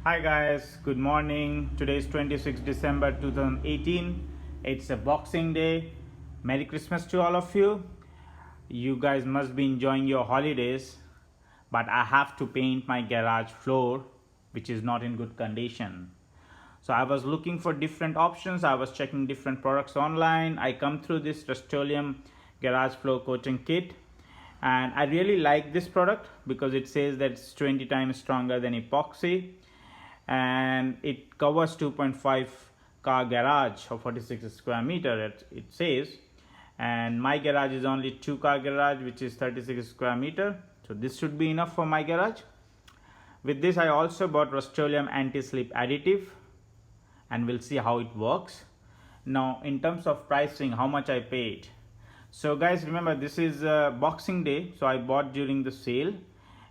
Hi guys, good morning. Today is 26 December 2018. It's a Boxing Day. Merry Christmas to all of you. You guys must be enjoying your holidays, but I have to paint my garage floor, which is not in good condition. So I was looking for different options. I was checking different products online. I come through this Rust-OLEUM Garage floor coating kit, and I really like this product because it says that it's 20 times stronger than epoxy, and it covers 2.5 car garage or 46 square meter, it says. And my garage is only 2 car garage, which is 36 square meter, so this should be enough for my garage. With this I also bought Rust-OLEUM anti-slip additive, and we'll see how it works. Now in terms of pricing, how much I paid. So guys, remember this is Boxing Day, so I bought during the sale,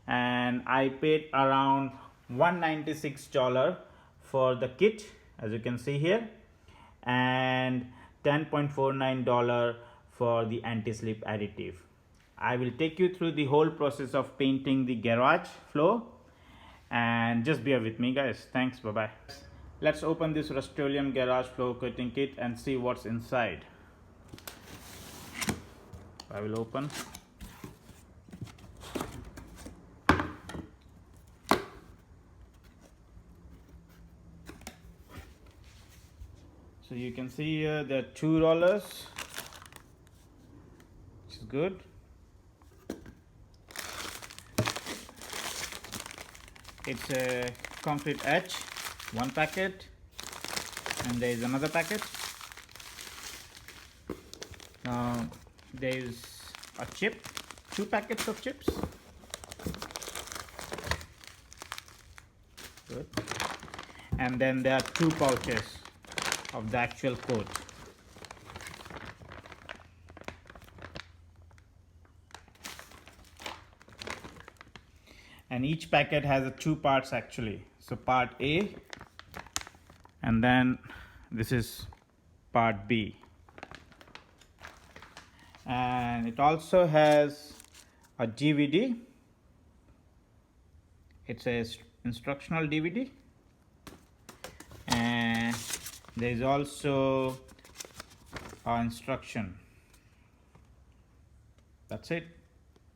and I paid around $196 for the kit, as you can see here, and $10.49 for the anti-slip additive. I will take you through the whole process of painting the garage floor, and just bear with me guys. Thanks, bye bye. Let's open this Rust-OLEUM Garage floor coating kit and see what's inside. I will open. So you can see here there are 2 rollers, which is good. It's a concrete etch, 1 packet, and there is another packet. There is a chip, 2 packets of chips. Good. And then there are 2 pouches of the actual coat. And each packet has 2 parts actually. So part A, and then this is part B. And it also has a DVD. It's a instructional DVD, and there is also an instruction. That's it.